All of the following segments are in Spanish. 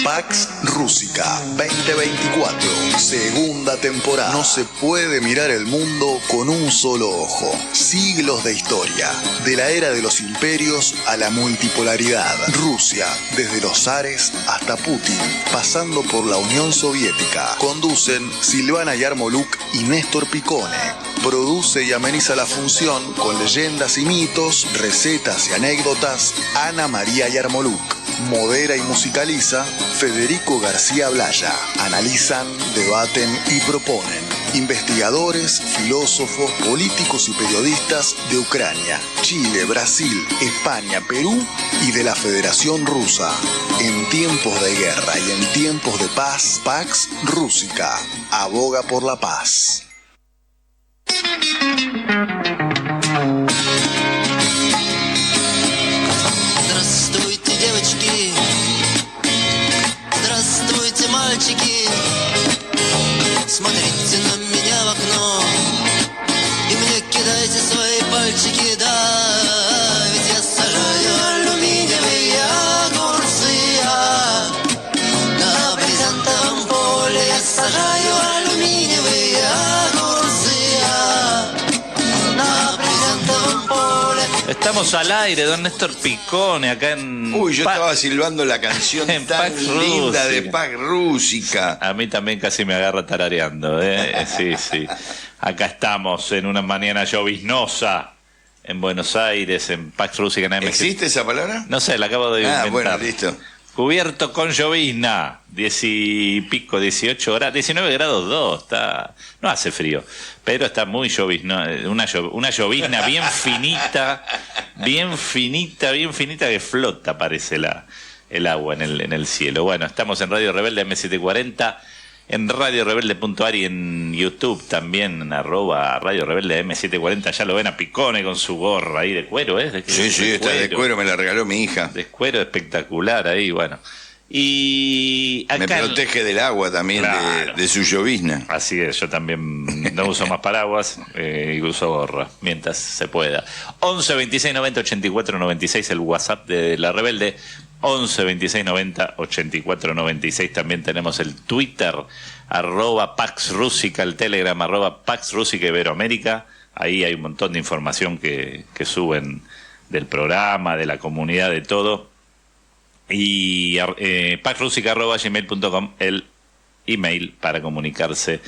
Pax Rússica 2024, segunda temporada. No se puede mirar el mundo con un solo ojo. Siglos de historia, de la era de los imperios a la multipolaridad. Rusia, desde los zares hasta Putin, pasando por la Unión Soviética. Conducen Silvana Yarmoluk y Néstor Picone. Produce y ameniza la función con leyendas y mitos, recetas y anécdotas Ana María Yarmoluk. Modera y musicaliza Federico García Blaya. Analizan, debaten y proponen investigadores, filósofos, políticos y periodistas de Ucrania, Chile, Brasil, España, Perú y de la Federación Rusa. En tiempos de guerra y en tiempos de paz, Pax Rússica aboga por la paz. Здравствуйте, девочки, здравствуйте, мальчики. Смотрите на меня в окно и мне кидайте свои пальчики, да, ведь я сажаю алюминиевые огурцы, на брезентовом поле я сажаю алюминиевые огурцы, на брезентовом поле. Estamos al aire, don Néstor Picone, acá en... Uy, yo estaba silbando la canción en tan Pax linda de Rússica. Pax Rússica. A mí también casi me agarra tarareando, ¿eh? Sí, sí. Acá estamos en una mañana lloviznosa en Buenos Aires, en Pax Rússica en AM. ¿Existe esa palabra? No sé, la acabo de inventar. Bueno, listo. Cubierto con llovizna, 10 y pico, 18 grados, 19 grados 2, está, no hace frío, pero está muy llovizna, una llovizna bien finita, bien finita que flota, parece el agua en el cielo. Bueno, estamos en Radio Rebelde M740, en radiorebelde.ar y en YouTube también, en @Radio Rebelde M740, ya lo ven a Picone con su gorra ahí de cuero, ¿eh? Sí, está de cuero, me la regaló mi hija. De cuero espectacular ahí, bueno. Y acá me protege del agua también, claro, de su llovizna. Así es, yo también no uso más paraguas y uso gorra, mientras se pueda. 11 26 90 84 96, el WhatsApp de La Rebelde. 11 26 90 84 96. También tenemos el Twitter, @Pax Rússica, el Telegram, @Pax Rússica Iberoamérica. Ahí hay un montón de información que suben del programa, de la comunidad, de todo. Y paxrussica@gmail.com, el email para comunicarse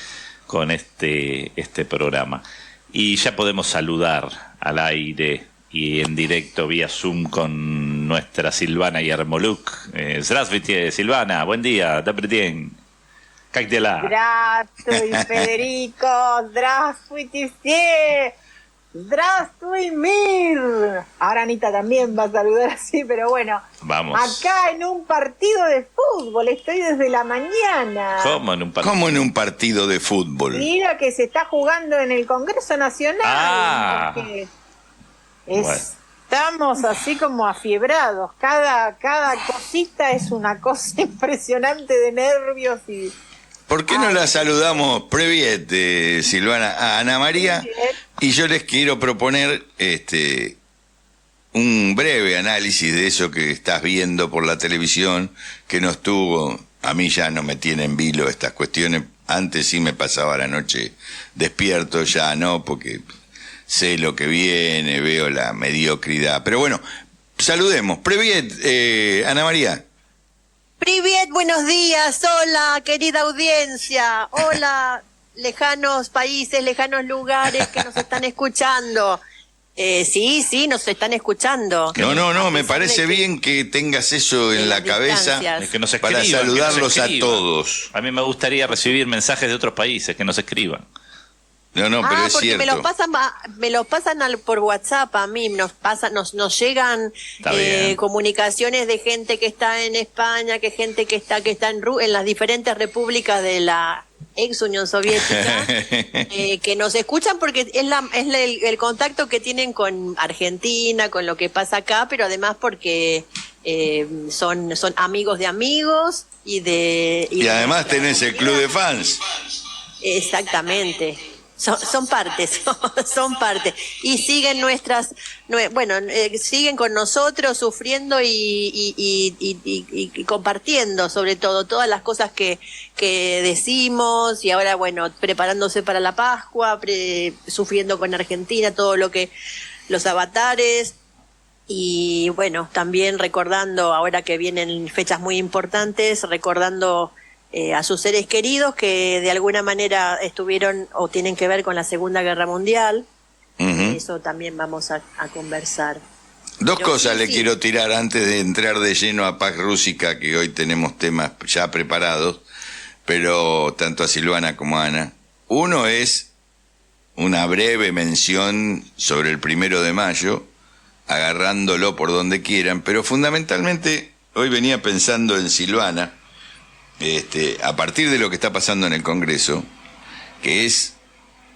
con este programa. Y ya podemos saludar al aire y en directo vía Zoom con nuestra Silvana Yarmoluk. Здравствуйте, Silvana, buen día, добрый день. Как дела? Здравствуй, Federico, здравствуйте все, здравствуй, мир. Ahora Anita también va a saludar así, pero bueno. Vamos. Acá en un partido de fútbol, estoy desde la mañana. ¿Cómo en un partido? ¿Cómo en un partido de fútbol? Mira que se está jugando en el Congreso Nacional. Porque estamos así como afiebrados. Cada cosita es una cosa impresionante de nervios y... ¿Por qué no la saludamos, Previet, Silvana, a Ana María? Y yo les quiero proponer un breve análisis de eso que estás viendo por la televisión, que no estuvo. A mí ya no me tienen vilo estas cuestiones. Antes sí me pasaba la noche despierto, ya no, porque sé lo que viene, veo la mediocridad. Pero bueno, saludemos. Previet, Ana María. Privet, buenos días, hola querida audiencia, hola lejanos países, lejanos lugares que nos están escuchando. Sí, nos están escuchando. No, me parece bien que tengas eso en la cabeza que nos para escriban, saludarlos que nos a escriban. todos. A mí me gustaría recibir mensajes de otros países que nos escriban. No, pero es porque cierto. me lo pasan por WhatsApp a mí, nos llegan comunicaciones de gente que está en España, gente que está en las diferentes repúblicas de la ex Unión Soviética, que nos escuchan porque es el contacto que tienen con Argentina, con lo que pasa acá, pero además porque son amigos de amigos y además tenés el club de fans. Exactamente. Son partes, son partes. Y siguen siguen con nosotros sufriendo y compartiendo, sobre todo, todas las cosas que decimos, y ahora, preparándose para la Pascua, sufriendo con Argentina, todo lo que, los avatares, y también recordando, ahora que vienen fechas muy importantes, recordando a sus seres queridos que de alguna manera estuvieron o tienen que ver con la Segunda Guerra Mundial. Eso también vamos a conversar. Dos cosas le quiero tirar antes de entrar de lleno a Paz Rúsica, que hoy tenemos temas ya preparados, pero tanto a Silvana como a Ana. Uno es una breve mención sobre el 1 de mayo, agarrándolo por donde quieran, pero fundamentalmente hoy venía pensando en Silvana, a partir de lo que está pasando en el Congreso, que es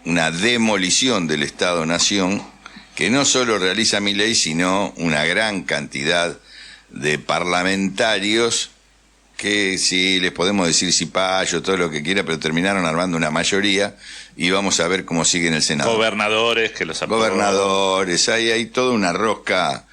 una demolición del Estado-Nación, que no solo realiza Milei, sino una gran cantidad de parlamentarios que sí, les podemos decir cipayo, todo lo que quiera, pero terminaron armando una mayoría, y vamos a ver cómo sigue en el Senado. Gobernadores que los aprobaron. Gobernadores, hay toda una rosca.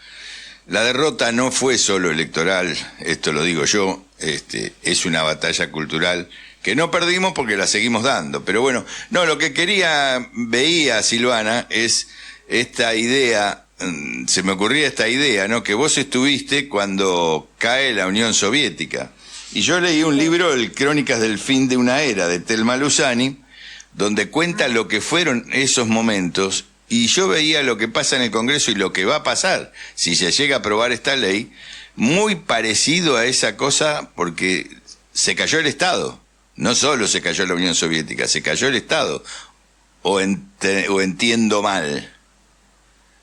La derrota no fue solo electoral, esto lo digo yo, es una batalla cultural que no perdimos porque la seguimos dando. Pero lo que veía Silvana, es esta idea, se me ocurría esta idea, ¿no? Que vos estuviste cuando cae la Unión Soviética. Y yo leí un libro, el Crónicas del fin de una era, de Thelma Lussani, donde cuenta lo que fueron esos momentos. Y yo veía lo que pasa en el Congreso y lo que va a pasar si se llega a aprobar esta ley, muy parecido a esa cosa, porque se cayó el Estado. No solo se cayó la Unión Soviética, se cayó el Estado. ¿O entiendo mal?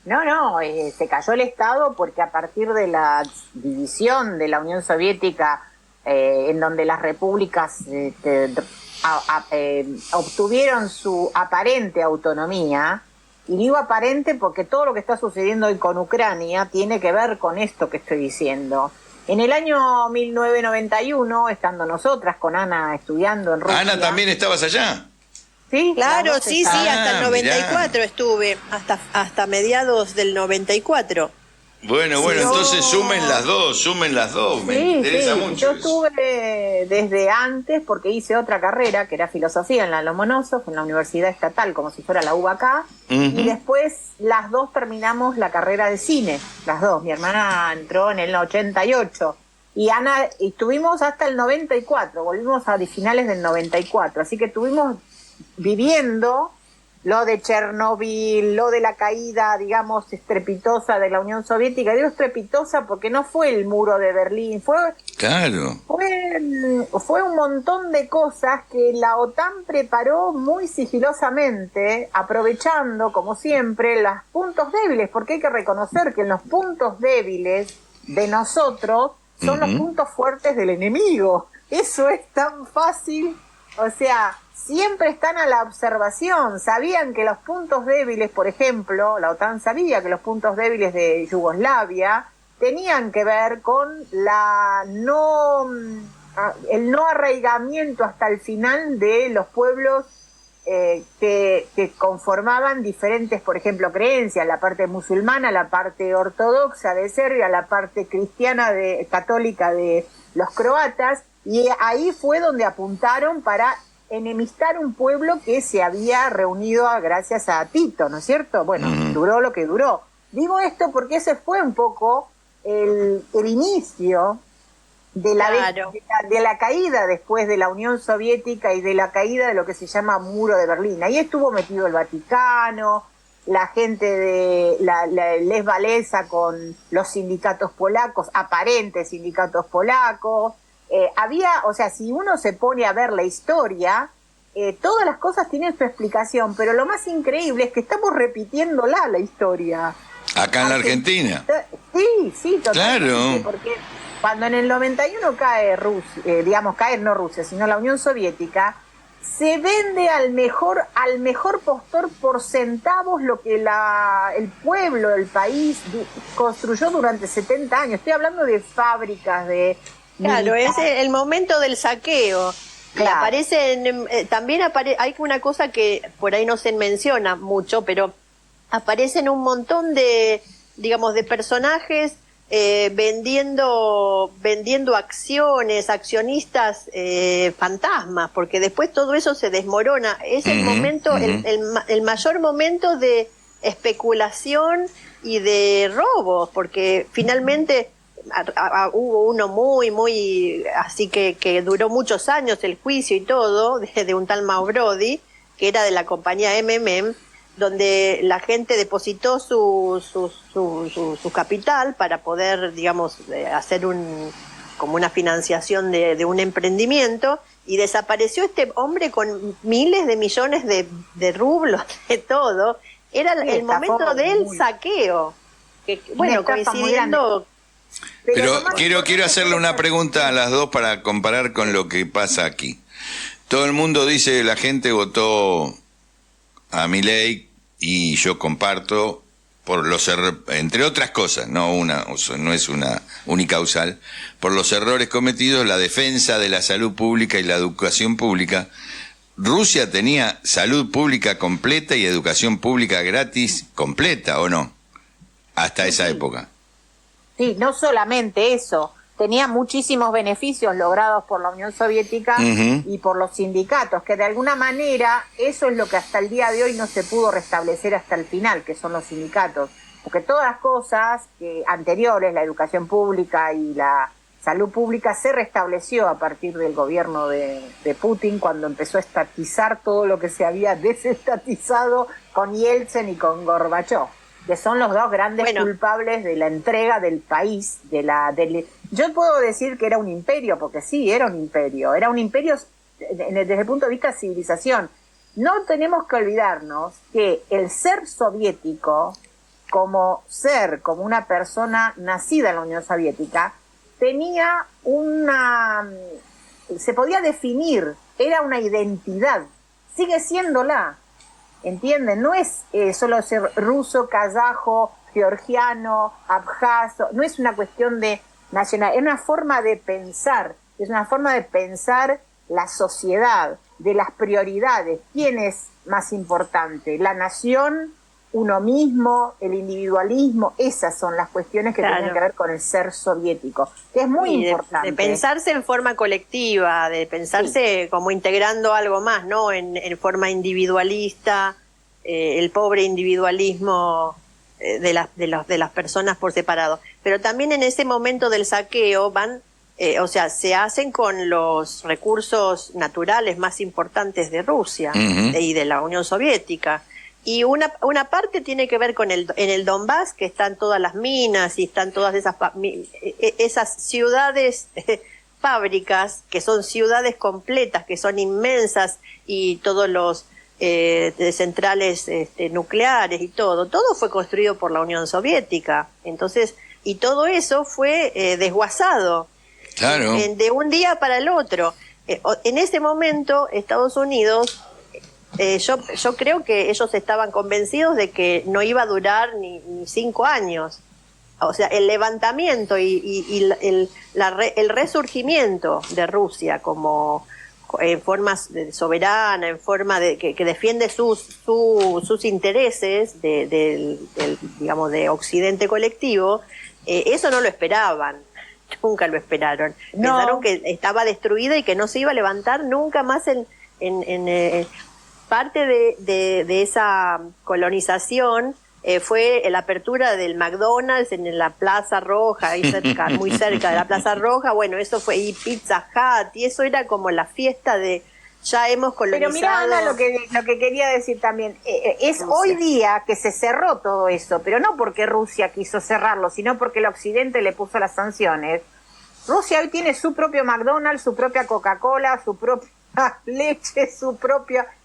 No, se cayó el Estado porque a partir de la división de la Unión Soviética, en donde las repúblicas obtuvieron su aparente autonomía. Y digo aparente porque todo lo que está sucediendo hoy con Ucrania tiene que ver con esto que estoy diciendo. En el año 1991, estando nosotras con Ana estudiando en Rusia... ¿Ana, también estabas allá? Sí, claro, sí, hasta el 94 mirá. Estuve, hasta mediados del 94. Bueno, entonces sumen las dos, me interesa mucho. Yo estuve desde antes porque hice otra carrera, que era filosofía en la Lomonosov, en la Universidad Estatal, como si fuera la UBA acá, y después las dos terminamos la carrera de cine, las dos. Mi hermana entró en el 88, y Ana, estuvimos hasta el 94, volvimos a finales del 94, así que estuvimos viviendo lo de Chernobyl, lo de la caída, digamos, estrepitosa de la Unión Soviética. Digo estrepitosa porque no fue el muro de Berlín, fue un montón de cosas que la OTAN preparó muy sigilosamente, aprovechando, como siempre, los puntos débiles, porque hay que reconocer que los puntos débiles de nosotros son los puntos fuertes del enemigo. Eso es tan fácil, o sea... Siempre están a la observación, sabían que los puntos débiles, por ejemplo, la OTAN sabía que los puntos débiles de Yugoslavia tenían que ver con el no arraigamiento hasta el final de los pueblos que conformaban diferentes, por ejemplo, creencias, la parte musulmana, la parte ortodoxa de Serbia, la parte cristiana católica de los croatas, y ahí fue donde apuntaron para enemistar un pueblo que se había reunido gracias a Tito, ¿no es cierto? Duró lo que duró. Digo esto porque ese fue un poco el inicio de la caída después de la Unión Soviética y de la caída de lo que se llama Muro de Berlín. Ahí estuvo metido el Vaticano, la gente de la Lech Walesa con los sindicatos polacos, aparentes sindicatos polacos. Si uno se pone a ver la historia, todas las cosas tienen su explicación, pero lo más increíble es que estamos repitiéndola, la historia. Acá en la Argentina. Sí, totalmente. Claro. Porque cuando en el 91 cae Rusia, sino la Unión Soviética, se vende al mejor postor por centavos lo que el pueblo, el país construyó durante 70 años. Estoy hablando de fábricas, de... Claro, es el momento del saqueo. Claro. Aparecen, también hay una cosa que por ahí no se menciona mucho, pero aparecen un montón de, digamos, de personajes vendiendo acciones, accionistas fantasmas, porque después todo eso se desmorona. Es el momento, el mayor momento de especulación y de robos, porque finalmente hubo uno muy así que duró muchos años el juicio y todo, de un tal Mao Brody, que era de la compañía MMM, donde la gente depositó su capital para poder, digamos, hacer como una financiación de un emprendimiento, y desapareció este hombre con miles de millones de rublos, de todo. Era el momento del saqueo, que, bueno, coincidiendo. Pero quiero hacerle una pregunta a las dos para comparar con lo que pasa aquí. Todo el mundo dice, la gente votó a Milei, y yo comparto por los entre otras cosas, no es una unicausal, por los errores cometidos, la defensa de la salud pública y la educación pública. Rusia tenía salud pública completa y educación pública gratis completa, ¿o no? Hasta esa época. Sí, no solamente eso, tenía muchísimos beneficios logrados por la Unión Soviética y por los sindicatos, que de alguna manera eso es lo que hasta el día de hoy no se pudo restablecer hasta el final, que son los sindicatos. Porque todas las cosas anteriores, la educación pública y la salud pública, se restableció a partir del gobierno de Putin, cuando empezó a estatizar todo lo que se había desestatizado con Yeltsin y con Gorbachov, que son los dos grandes culpables de la entrega del país, yo puedo decir que era un imperio, porque sí, era un imperio desde el punto de vista de civilización. No tenemos que olvidarnos que el ser soviético, como una persona nacida en la Unión Soviética, tenía se podía definir, era una identidad, sigue siéndola. ¿Entienden? No es solo ser ruso, kazajo, georgiano, abjaso, no es una cuestión de nacional, es una forma de pensar, la sociedad, de las prioridades. ¿Quién es más importante? ¿La nación? ¿Uno mismo? ¿El individualismo? Esas son las cuestiones que tienen que ver con el ser soviético, que es muy importante. De pensarse en forma colectiva, de pensarse como integrando algo más, ¿no? En forma individualista, el pobre individualismo de las personas por separado. Pero también en ese momento del saqueo se hacen con los recursos naturales más importantes de Rusia y de la Unión Soviética. Y una parte tiene que ver en el Donbass, que están todas las minas y están todas esas ciudades, fábricas, que son ciudades completas, que son inmensas, y todos los centrales nucleares y todo fue construido por la Unión Soviética. Entonces, y todo eso fue desguazado. Claro. De un día para el otro. En ese momento, Estados Unidos, yo creo que ellos estaban convencidos de que no iba a durar ni 5 años. O sea, el levantamiento y el resurgimiento de Rusia como en forma soberana, en forma de que defiende sus intereses digamos, de Occidente colectivo, eso no lo esperaban. Nunca lo esperaron. No. Pensaron que estaba destruida y que no se iba a levantar nunca más en parte de esa colonización. Fue la apertura del McDonald's en la Plaza Roja, ahí cerca, muy cerca de la Plaza Roja. Bueno, eso fue, y Pizza Hut, y eso era como la fiesta de ya hemos colonizado. Pero mira, Ana, lo que quería decir también, es Rusia. Hoy día que se cerró todo eso, pero no porque Rusia quiso cerrarlo, sino porque el Occidente le puso las sanciones. Rusia hoy tiene su propio McDonald's, su propia Coca-Cola, su propia leche,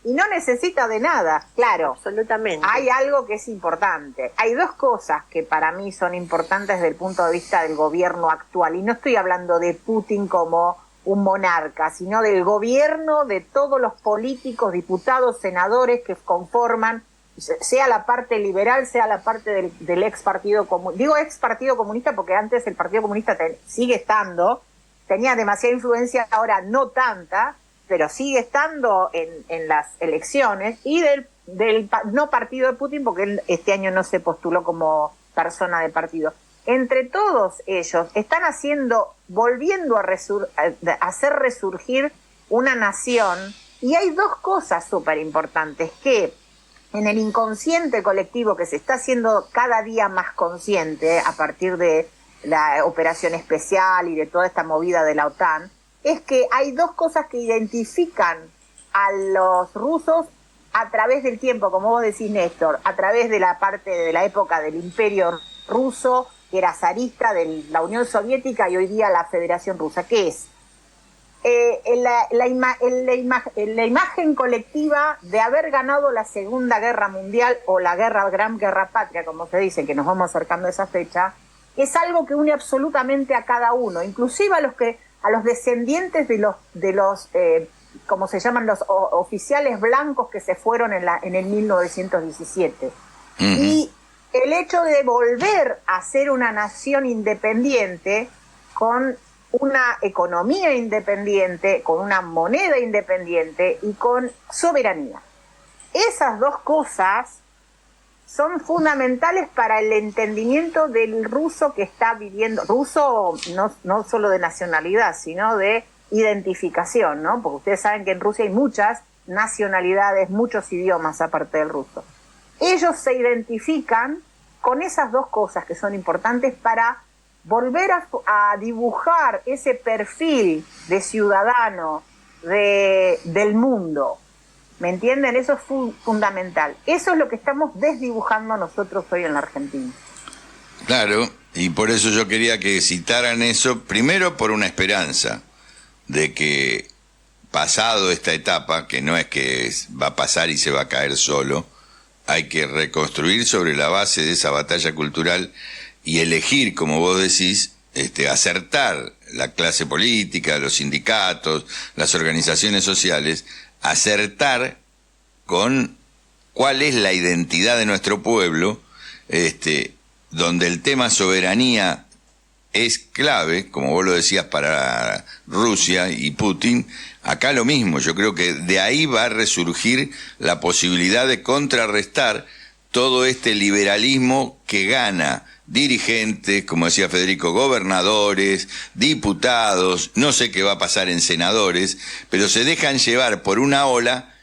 y no necesita de nada. Claro, absolutamente. Hay algo que es importante. Hay dos cosas que para mí son importantes desde el punto de vista del gobierno actual, y no estoy hablando de Putin como un monarca, sino del gobierno, de todos los políticos, diputados, senadores que conforman, sea la parte liberal, sea la parte del ex partido comunista. Digo ex partido comunista porque antes el partido comunista sigue estando, tenía demasiada influencia, ahora no tanta, pero sigue estando en las elecciones, y del no partido de Putin, porque él este año no se postuló como persona de partido. Entre todos ellos están volviendo a hacer resurgir una nación, y hay dos cosas súper importantes que en el inconsciente colectivo, que se está haciendo cada día más consciente a partir de la operación especial y de toda esta movida de la OTAN, es que hay dos cosas que identifican a los rusos a través del tiempo, como vos decís, Néstor, a través de la parte de la época del Imperio Ruso, que era zarista, de la Unión Soviética, y hoy día la Federación Rusa, que es la imagen colectiva de haber ganado la Segunda Guerra Mundial, o la Gran Guerra Patria, como se dice, que nos vamos acercando a esa fecha. Es algo que une absolutamente a cada uno, inclusive a los descendientes de los como se llaman, los oficiales blancos que se fueron en el 1917. Uh-huh. Y el hecho de volver a ser una nación independiente, con una economía independiente, con una moneda independiente y con soberanía. Esas dos cosas son fundamentales para el entendimiento del ruso que está viviendo, ruso no solo de nacionalidad, sino de identificación, ¿no? Porque ustedes saben que en Rusia hay muchas nacionalidades, muchos idiomas aparte del ruso. Ellos se identifican con esas dos cosas que son importantes para volver a dibujar ese perfil de ciudadano del mundo. ¿Me entienden? Eso es fundamental. Eso es lo que estamos desdibujando nosotros hoy en la Argentina. Claro, y por eso yo quería que citaran eso, primero por una esperanza de que, pasado esta etapa, que no es que va a pasar y se va a caer solo, hay que reconstruir sobre la base de esa batalla cultural y elegir, como vos decís, acertar la clase política, los sindicatos, las organizaciones sociales, acertar con cuál es la identidad de nuestro pueblo, donde el tema soberanía es clave, como vos lo decías, para Rusia y Putin. Acá lo mismo, yo creo que de ahí va a resurgir la posibilidad de contrarrestar todo este liberalismo que gana dirigentes, como decía Federico, gobernadores, diputados, no sé qué va a pasar en senadores, pero se dejan llevar por una ola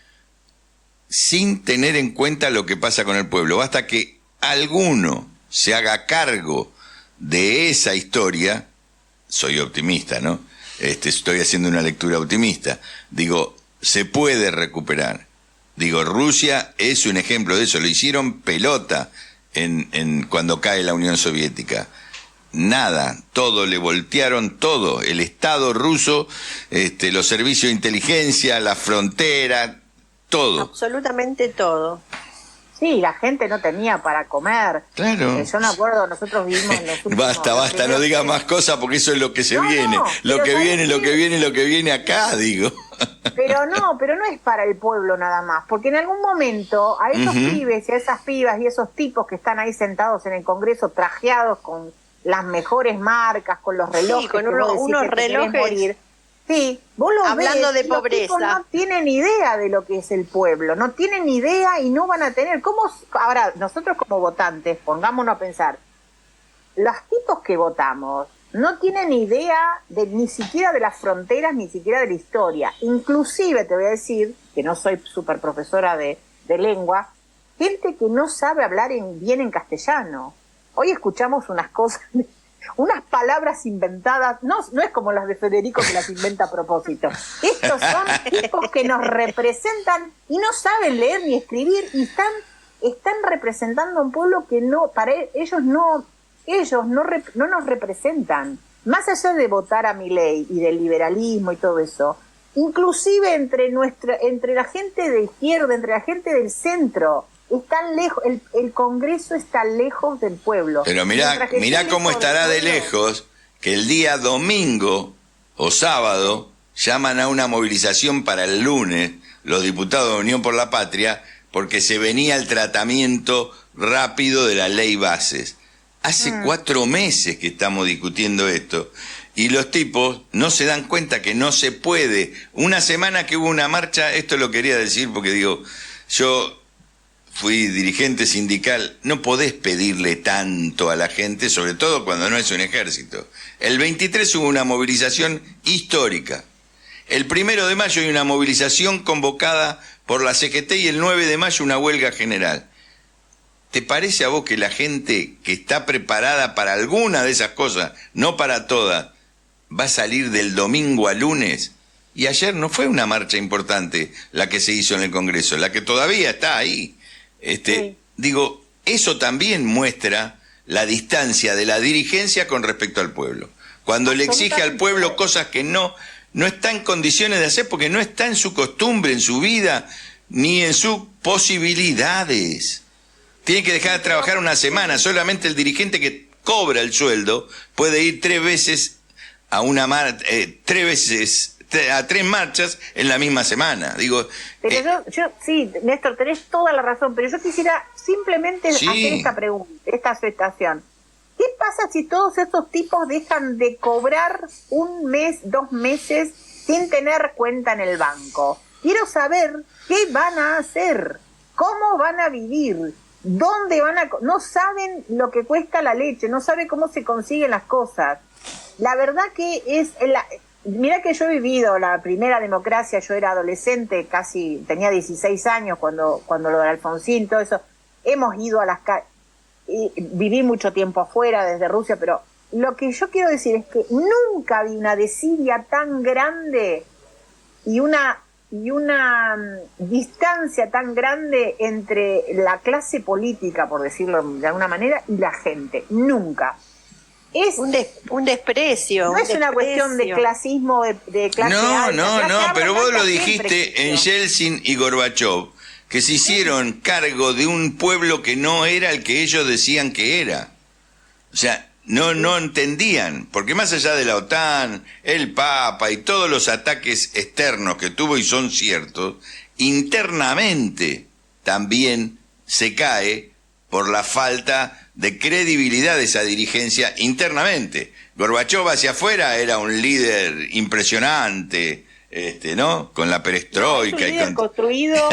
sin tener en cuenta lo que pasa con el pueblo. Basta que alguno se haga cargo de esa historia. Soy optimista, ¿no? Estoy haciendo una lectura optimista. Digo, se puede recuperar. Digo, Rusia es un ejemplo de eso. Lo hicieron pelota cuando cae la Unión Soviética. Nada, todo, le voltearon todo. El Estado ruso, los servicios de inteligencia, la frontera, todo. Absolutamente todo. Sí, la gente no tenía para comer. Claro. Yo me acuerdo, nosotros vivimos en los últimos... Basta, no digas más cosas porque eso es lo que se viene. Lo que viene acá, digo. Pero no es para el pueblo nada más, porque en algún momento a esos pibes y a esas pibas y esos tipos que están ahí sentados en el Congreso trajeados con las mejores marcas, con los relojes, sí, con unos relojes morir. Sí, vos lo hablando ves, de pobreza. Los no tienen idea de lo que es el pueblo, no tienen idea y no van a tener. Ahora, nosotros como votantes, pongámonos a pensar, los tipos que votamos no tienen idea ni siquiera de las fronteras, ni siquiera de la historia. Inclusive, te voy a decir, que no soy súper profesora de lengua, gente que no sabe hablar bien en castellano. Hoy escuchamos unas cosas... unas palabras inventadas, no es como las de Federico que las inventa a propósito. Estos son tipos que nos representan y no saben leer ni escribir y están representando a un pueblo que no, para ellos no nos representan. Más allá de votar a Milei y del liberalismo y todo eso, inclusive entre la gente de izquierda, entre la gente del centro, están lejos, el Congreso está lejos del pueblo. Pero mirá cómo estará de lejos que el día domingo o sábado llaman a una movilización para el lunes los diputados de Unión por la Patria porque se venía el tratamiento rápido de la ley Bases. Hace 4 meses que estamos discutiendo esto Y los tipos no se dan cuenta que no se puede. Una semana que hubo una marcha, esto lo quería decir porque digo, yo fui dirigente sindical, no podés pedirle tanto a la gente, sobre todo cuando no es un ejército. El 23 hubo una movilización histórica. El 1 de mayo hay una movilización convocada por la CGT y el 9 de mayo una huelga general. ¿Te parece a vos que la gente que está preparada para alguna de esas cosas, no para todas, va a salir del domingo al lunes? Y ayer no fue una marcha importante la que se hizo en el Congreso, la que todavía está ahí. Sí. Digo, eso también muestra la distancia de la dirigencia con respecto al pueblo. Cuando le exige al pueblo cosas que no está en condiciones de hacer porque no está en su costumbre, en su vida, ni en sus posibilidades. Tiene que dejar de trabajar una semana. Solamente el dirigente que cobra el sueldo puede ir 3 veces a a 3 marchas en la misma semana. Digo, pero yo sí, Néstor, tenés toda la razón, pero yo quisiera simplemente hacer esta pregunta, esta aceptación. ¿Qué pasa si todos esos tipos dejan de cobrar 1 mes, 2 meses sin tener cuenta en el banco? Quiero saber qué van a hacer, cómo van a vivir, dónde van a... No saben lo que cuesta la leche, no saben cómo se consiguen las cosas. La verdad que es... Mirá que yo he vivido la primera democracia, yo era adolescente, casi tenía 16 años cuando lo de Alfonsín, todo eso. Hemos ido a las calles, viví mucho tiempo afuera desde Rusia, pero lo que yo quiero decir es que nunca vi una desidia tan grande y una distancia tan grande entre la clase política, por decirlo de alguna manera, y la gente. Nunca. Es un desprecio. No es una cuestión de clasismo, de clase alta. No, pero vos lo Siempre dijiste en Yeltsin y Gorbachov, que se hicieron cargo de un pueblo que no era el que ellos decían que era. O sea, no entendían, porque más allá de la OTAN, el Papa y todos los ataques externos que tuvo y son ciertos, internamente también se cae por la falta de credibilidad de esa dirigencia internamente. Gorbachov hacia afuera era un líder impresionante, ¿no? Con la perestroika. Es un líder construido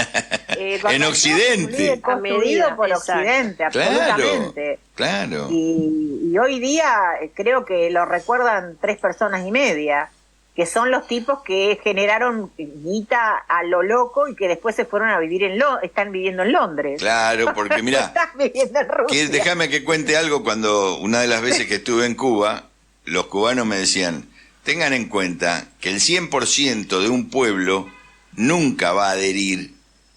en Occidente. Un líder construido por Occidente, absolutamente. Claro. Y hoy día creo que lo recuerdan 3 personas y media, que son los tipos que generaron guita a lo loco y que después se fueron a vivir están viviendo en Londres. Claro, porque mirá, están viviendo en Rusia. Déjame que cuente algo. Cuando una de las veces que estuve en Cuba, los cubanos me decían, tengan en cuenta que el 100% de un pueblo nunca va a adherir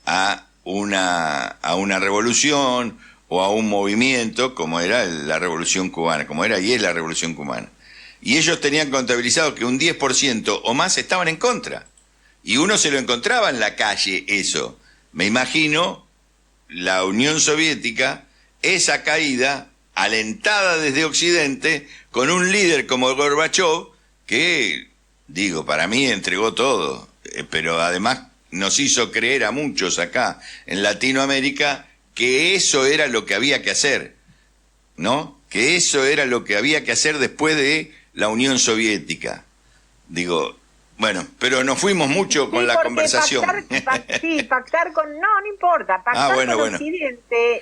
a una revolución o a un movimiento como era la revolución cubana, como era y es la revolución cubana. Y ellos tenían contabilizado que un 10% o más estaban en contra. Y uno se lo encontraba en la calle eso. Me imagino la Unión Soviética, esa caída alentada desde Occidente, con un líder como Gorbachov, que, digo, para mí entregó todo, pero además nos hizo creer a muchos acá en Latinoamérica que eso era lo que había que hacer, ¿no? Que eso era lo que había que hacer después de la Unión Soviética. Digo, bueno, pero nos fuimos mucho con la conversación. Pactar con... No importa. Pactar con Occidente...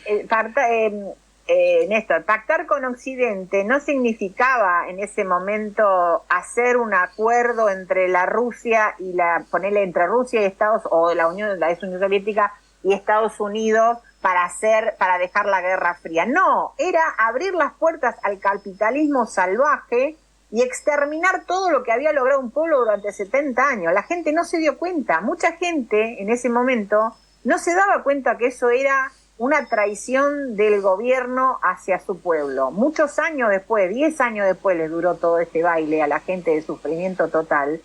Néstor, pactar con Occidente no significaba en ese momento hacer un acuerdo entre la Rusia y entre Rusia y Estados, o la Unión Soviética y Estados Unidos para dejar la Guerra Fría. No, era abrir las puertas al capitalismo salvaje y exterminar todo lo que había logrado un pueblo durante 70 años. La gente no se dio cuenta. Mucha gente en ese momento no se daba cuenta que eso era una traición del gobierno hacia su pueblo. Muchos años después, 10 años después, les duró todo este baile a la gente de sufrimiento total,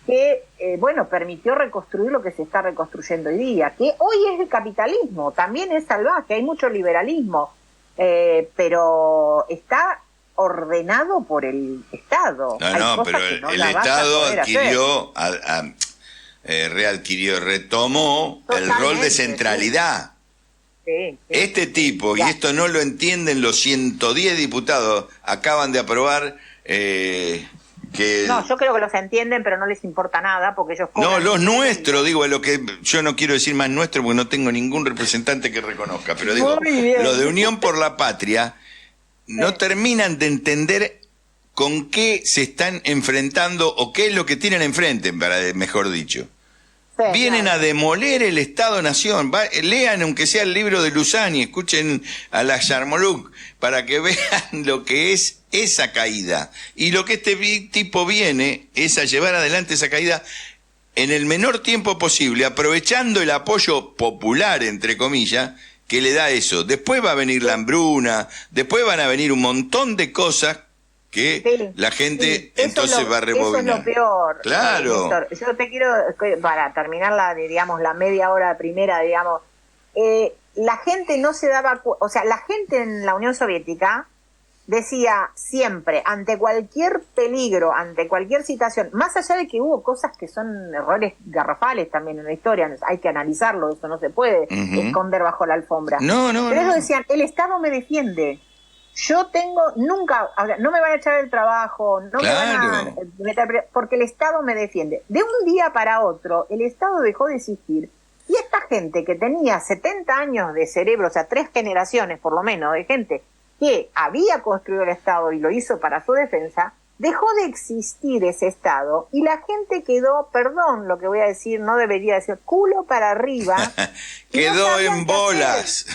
que, permitió reconstruir lo que se está reconstruyendo hoy día, que hoy es el capitalismo, también es salvaje, hay mucho liberalismo, pero está ordenado por el Estado. Pero el Estado adquirió, retomó el rol de centralidad. Sí. Este tipo, y esto no lo entienden los 110 diputados, acaban de aprobar que No, yo creo que los entienden, pero no les importa nada porque ellos no, cobran. los nuestros, digo, lo que yo no quiero decir más nuestro porque no tengo ningún representante que reconozca, pero digo, Muy bien. los de Unión por la Patria no terminan de entender con qué se están enfrentando o qué es lo que tienen enfrente, mejor dicho. Sí, Vienen claro. a demoler el Estado-Nación. Lean, aunque sea el libro de Luzani, escuchen a la Yarmoluk, para que vean lo que es esa caída. Y lo que este tipo viene es a llevar adelante esa caída en el menor tiempo posible, aprovechando el apoyo popular, entre comillas, que le da eso. Después va a venir la hambruna, después van a venir un montón de cosas que Sí, la gente sí, eso entonces es lo, va a rebobinar. Eso es lo peor. Claro. Néstor. Yo te quiero, para terminar la media hora primera, la gente no se daba o sea, la gente en la Unión Soviética decía siempre, ante cualquier peligro, ante cualquier situación, más allá de que hubo cosas que son errores garrafales también en la historia, hay que analizarlo, eso no se puede esconder bajo la alfombra. Pero ellos decían, el Estado me defiende. Yo no me van a echar del trabajo, no me van a meter, porque el Estado me defiende. De un día para otro, el Estado dejó de existir y esta gente que tenía 70 años de cerebro, o sea, 3 generaciones por lo menos de gente que había construido el Estado y lo hizo para su defensa, dejó de existir ese Estado y la gente quedó, perdón lo que voy a decir, no debería decir, culo para arriba. Quedó en bolas.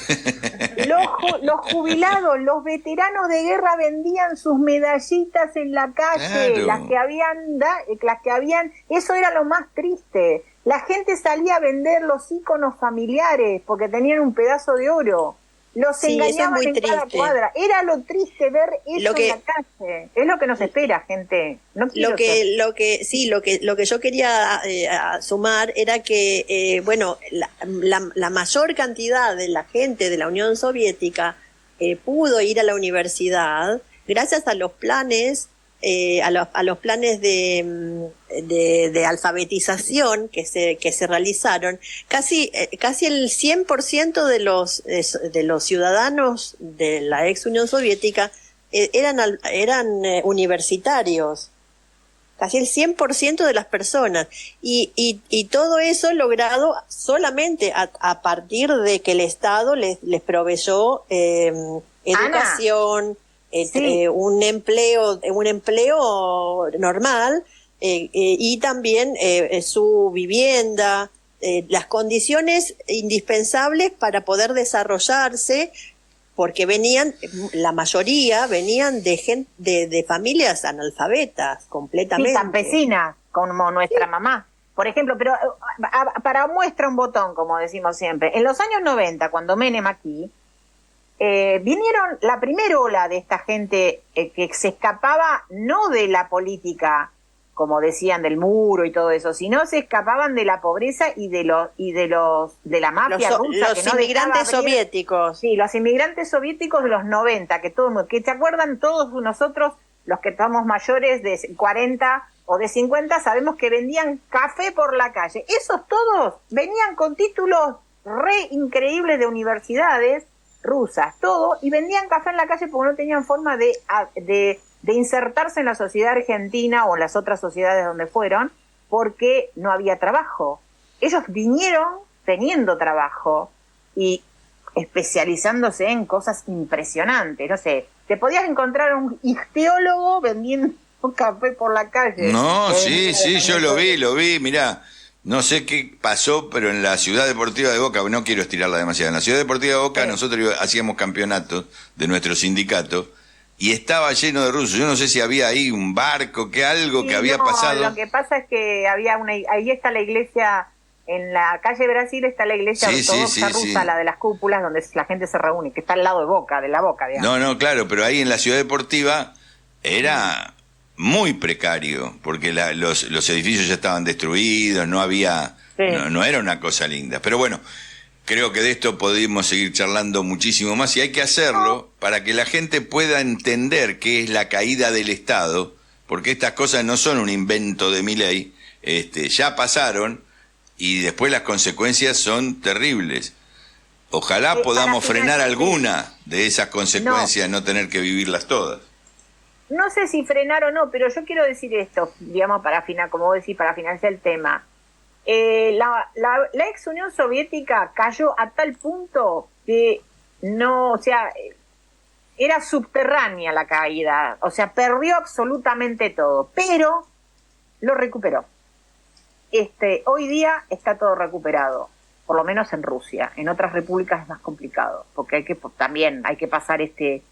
Los jubilados, los veteranos de guerra vendían sus medallitas en la calle, Claro. las que habían, eso era lo más triste. La gente salía a vender los íconos familiares porque tenían un pedazo de oro. Los Sí, eso es engañaban muy en cada triste. cuadra. Era lo triste ver eso que- en la calle. Es lo que nos espera, gente. No quiero Lo que yo quería sumar era que, bueno, la mayor cantidad de la gente de la Unión Soviética pudo ir a la universidad gracias a los planes, a los planes de alfabetización que se realizaron. Casi el 100% de los ciudadanos de la ex Unión Soviética eran universitarios. Casi el 100% de las personas. Y todo eso logrado solamente a partir de que el Estado les proveyó educación, Sí. un empleo normal, y también su vivienda, las condiciones indispensables para poder desarrollarse, porque la mayoría venían de familias analfabetas completamente. Sí, campesinas, como nuestra mamá. Por ejemplo, pero para muestra un botón, como decimos siempre, en los años 90, cuando Menem aquí, vinieron la primera ola de esta gente que se escapaba no de la política, como decían, del muro y todo eso, sino se escapaban de la pobreza y de la mafia rusa. Los que no inmigrantes dejaba abrir. soviéticos. Sí, los inmigrantes soviéticos de los 90, que se acuerdan todos nosotros, los que estamos mayores de 40 o de 50, sabemos que vendían café por la calle. Esos todos venían con títulos re increíbles de universidades rusas, todo, y vendían café en la calle porque no tenían forma de insertarse en la sociedad argentina o en las otras sociedades donde fueron, porque no había trabajo. Ellos vinieron teniendo trabajo y especializándose en cosas impresionantes. No sé, te podías encontrar un ictiólogo vendiendo café por la calle. No, sí, yo lo vi, mirá. No sé qué pasó, pero en la Ciudad Deportiva de Boca, no quiero estirarla demasiado, en la Ciudad Deportiva de Boca nosotros hacíamos campeonatos de nuestro sindicato y estaba lleno de rusos. Yo no sé si había ahí un barco, que había pasado. Lo que pasa es que ahí está la iglesia, en la calle Brasil está la iglesia ortodoxa rusa, la de las cúpulas, donde la gente se reúne, que está al lado de la Boca, digamos. No, claro, pero ahí en la Ciudad Deportiva era muy precario, porque los edificios ya estaban destruidos, no había, no era una cosa linda. Pero bueno, creo que de esto podemos seguir charlando muchísimo más y hay que hacerlo para que la gente pueda entender qué es la caída del Estado, porque estas cosas no son un invento de Milei, ya pasaron y después las consecuencias son terribles. Ojalá podamos frenar alguna de esas consecuencias, no tener que vivirlas todas. no sé si frenar o no, pero yo quiero decir esto, digamos, como vos decís, para finalizar el tema. La ex Unión Soviética cayó a tal punto que no, o sea, era subterránea la caída, o sea, perdió absolutamente todo, pero lo recuperó. Hoy día está todo recuperado, por lo menos en Rusia. En otras repúblicas es más complicado, porque también hay que pasar este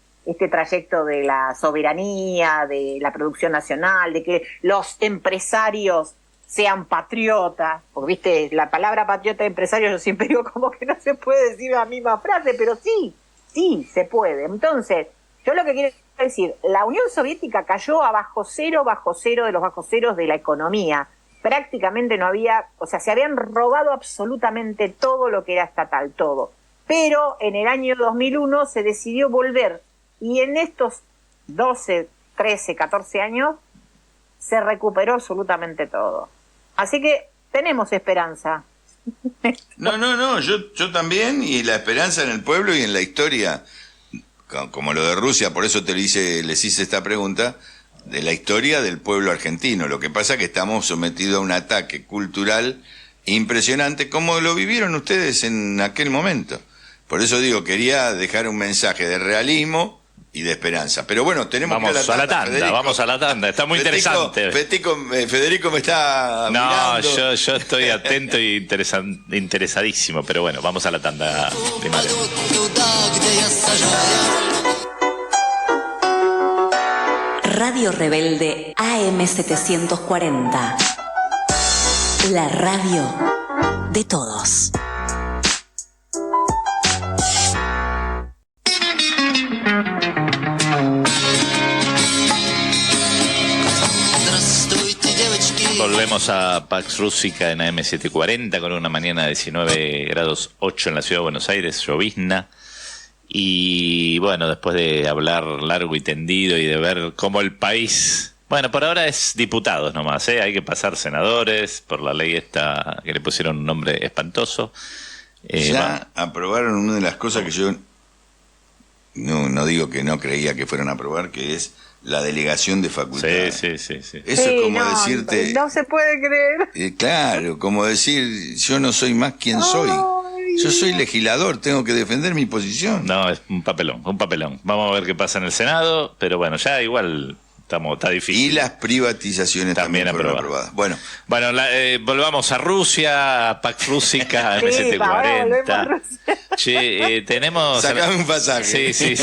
trayecto de la soberanía, de la producción nacional, de que los empresarios sean patriotas, porque viste, la palabra patriota y empresario yo siempre digo como que no se puede decir la misma frase, pero sí se puede. Entonces, yo lo que quiero decir, la Unión Soviética cayó a bajo cero de los bajos ceros de la economía. Prácticamente no había, o sea, se habían robado absolutamente todo lo que era estatal, todo. Pero en el año 2001 se decidió volver, y en estos 12, 13, 14 años se recuperó absolutamente todo. Así que tenemos esperanza. No, yo también, y la esperanza en el pueblo y en la historia, como lo de Rusia, por eso les hice esta pregunta, de la historia del pueblo argentino. Lo que pasa es que estamos sometidos a un ataque cultural impresionante, como lo vivieron ustedes en aquel momento. Por eso digo, quería dejar un mensaje de realismo y de esperanza. Pero bueno, tenemos que ir a la tanda, vamos a la tanda. Está muy interesante. Federico me está mirando. Yo estoy atento y interesadísimo, pero bueno, vamos a la tanda primero. Radio Rebelde AM740. La radio de todos. Volvemos a Pax Rústica en AM740 con una mañana de 19 grados 8 en la ciudad de Buenos Aires, llovizna. Y bueno, después de hablar largo y tendido y de ver cómo el país... Bueno, por ahora es diputados nomás, hay que pasar senadores por la ley esta que le pusieron un nombre espantoso. Ya aprobaron una de las cosas que yo no digo que no creía que fueran a aprobar, que es la delegación de facultades. Sí. Eso es como decirte... No se puede creer. Claro, como decir, yo no soy más quien soy. Yo soy legislador, tengo que defender mi posición. No, es un papelón. Vamos a ver qué pasa en el Senado, pero bueno, ya igual está difícil. Y las privatizaciones también fueron aprobadas. Bueno, volvamos a Rusia, a Pax Rústica, M740. Che, tenemos... Sacame un pasaje. Sí.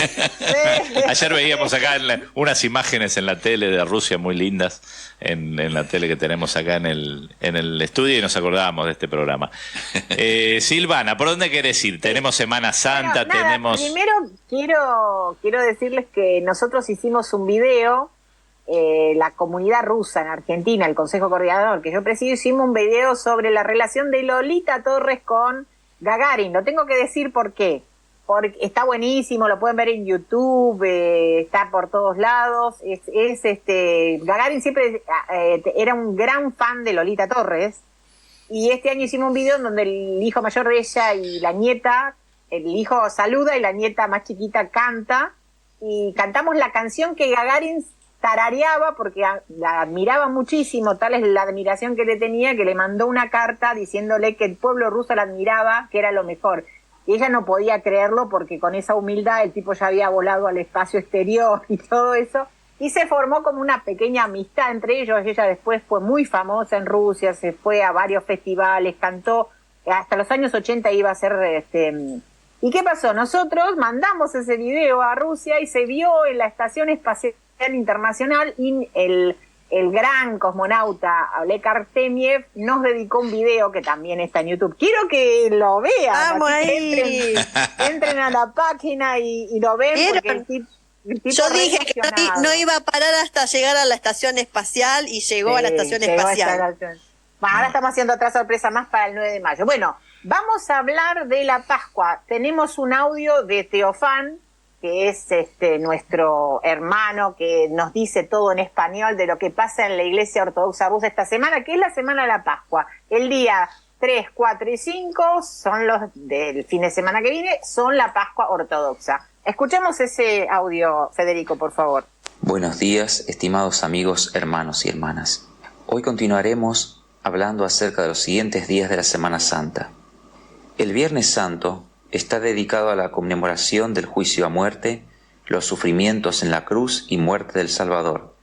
Ayer veíamos acá unas imágenes en la tele de Rusia muy lindas, en la tele que tenemos acá en el estudio, y nos acordábamos de este programa. Silvana, ¿por dónde querés ir? Tenemos Semana Santa, tenemos... Primero quiero decirles que nosotros hicimos un video, la comunidad rusa en Argentina, el Consejo Coordinador que yo presido, hicimos un video sobre la relación de Lolita Torres con Gagarin. Lo tengo que decir por qué. Porque está buenísimo, lo pueden ver en YouTube, está por todos lados. Gagarin siempre era un gran fan de Lolita Torres, y este año hicimos un video en donde el hijo mayor de ella y la nieta, el hijo saluda y la nieta más chiquita canta, y cantamos la canción que Gagarin tarareaba porque la admiraba muchísimo, tal es la admiración que le tenía, que le mandó una carta diciéndole que el pueblo ruso la admiraba, que era lo mejor. Y ella no podía creerlo porque con esa humildad el tipo ya había volado al espacio exterior y todo eso, y se formó como una pequeña amistad entre ellos. Ella después fue muy famosa en Rusia, se fue a varios festivales, cantó, hasta los años 80 iba a ser... ¿Y qué pasó? Nosotros mandamos ese video a Rusia y se vio en la Estación Espacial Internacional, y el gran cosmonauta Oleg Artemiev nos dedicó un video que también está en YouTube. Quiero que lo vean. ¡Vamos ahí! Entren a la página y lo ven. Porque el tipo yo dije que no iba a parar hasta llegar a la estación espacial, y llegó a la estación espacial. Ahora estamos haciendo otra sorpresa más para el 9 de mayo. Bueno, vamos a hablar de la Pascua. Tenemos un audio de Teofán, que es nuestro hermano, que nos dice todo en español de lo que pasa en la Iglesia Ortodoxa Rusa esta semana, que es la semana de la Pascua. El día 3, 4 y 5 son los del fin de semana que viene, son la Pascua Ortodoxa. Escuchemos ese audio, Federico, por favor. Buenos días, estimados amigos, hermanos y hermanas. Hoy continuaremos hablando acerca de los siguientes días de la Semana Santa. El Viernes Santo está dedicado a la conmemoración del juicio a muerte, los sufrimientos en la cruz y muerte del Salvador.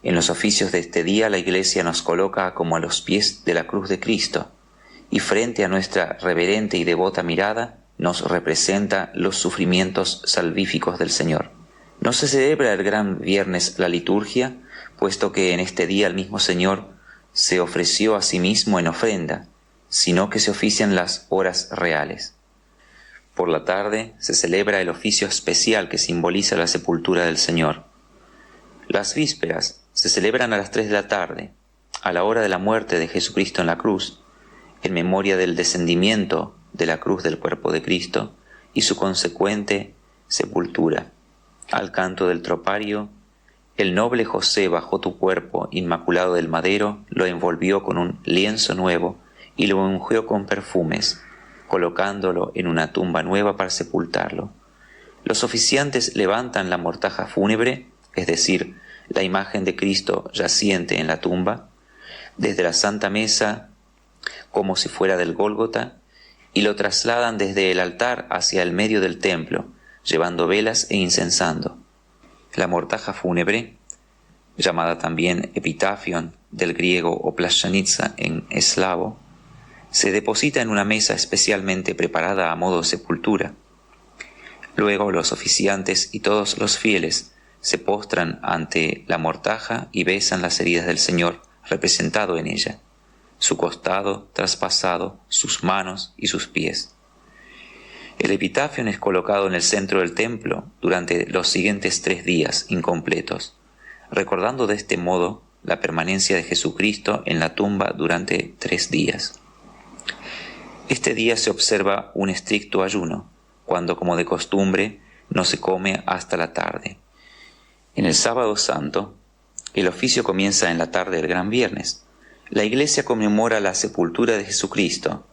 En los oficios de este día la Iglesia nos coloca como a los pies de la cruz de Cristo y frente a nuestra reverente y devota mirada nos representa los sufrimientos salvíficos del Señor. No se celebra el Gran Viernes la liturgia, puesto que en este día el mismo Señor se ofreció a sí mismo en ofrenda, sino que se ofician las horas reales. Por la tarde se celebra el oficio especial que simboliza la sepultura del Señor. Las vísperas se celebran a las 3 de la tarde, a la hora de la muerte de Jesucristo en la cruz, en memoria del descendimiento de la cruz del cuerpo de Cristo y su consecuente sepultura. Al canto del tropario, el noble José bajó tu cuerpo inmaculado del madero, lo envolvió con un lienzo nuevo y lo ungió con perfumes, colocándolo en una tumba nueva para sepultarlo. Los oficiantes levantan la mortaja fúnebre, es decir, la imagen de Cristo yaciente en la tumba, desde la Santa Mesa, como si fuera del Gólgota, y lo trasladan desde el altar hacia el medio del templo, llevando velas e incensando. La mortaja fúnebre, llamada también epitafion del griego o plashanitza en eslavo, se deposita en una mesa especialmente preparada a modo de sepultura. Luego los oficiantes y todos los fieles se postran ante la mortaja y besan las heridas del Señor representado en ella, su costado traspasado, sus manos y sus pies. El epitafion es colocado en el centro del templo durante los siguientes 3 días incompletos, recordando de este modo la permanencia de Jesucristo en la tumba durante 3 días. Este día se observa un estricto ayuno, cuando, como de costumbre, no se come hasta la tarde. En el Sábado Santo, el oficio comienza en la tarde del Gran Viernes. La Iglesia conmemora la sepultura de Jesucristo,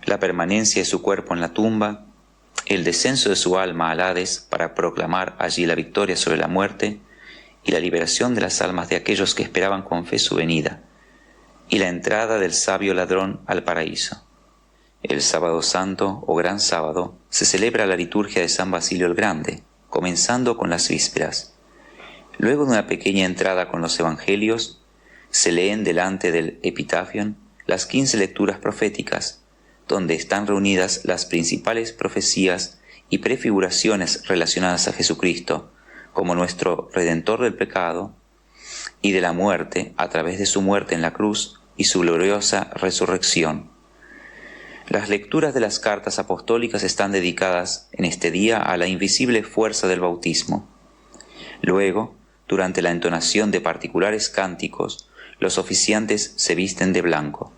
la permanencia de su cuerpo en la tumba, el descenso de su alma al Hades para proclamar allí la victoria sobre la muerte y la liberación de las almas de aquellos que esperaban con fe su venida, y la entrada del sabio ladrón al paraíso. El Sábado Santo o Gran Sábado se celebra la liturgia de San Basilio el Grande, comenzando con las vísperas. Luego de una pequeña entrada con los evangelios, se leen delante del epitafion las 15 lecturas proféticas, donde están reunidas las principales profecías y prefiguraciones relacionadas a Jesucristo como nuestro Redentor del pecado y de la muerte a través de su muerte en la cruz y su gloriosa resurrección. Las lecturas de las cartas apostólicas están dedicadas en este día a la invisible fuerza del bautismo. Luego, durante la entonación de particulares cánticos, los oficiantes se visten de blanco.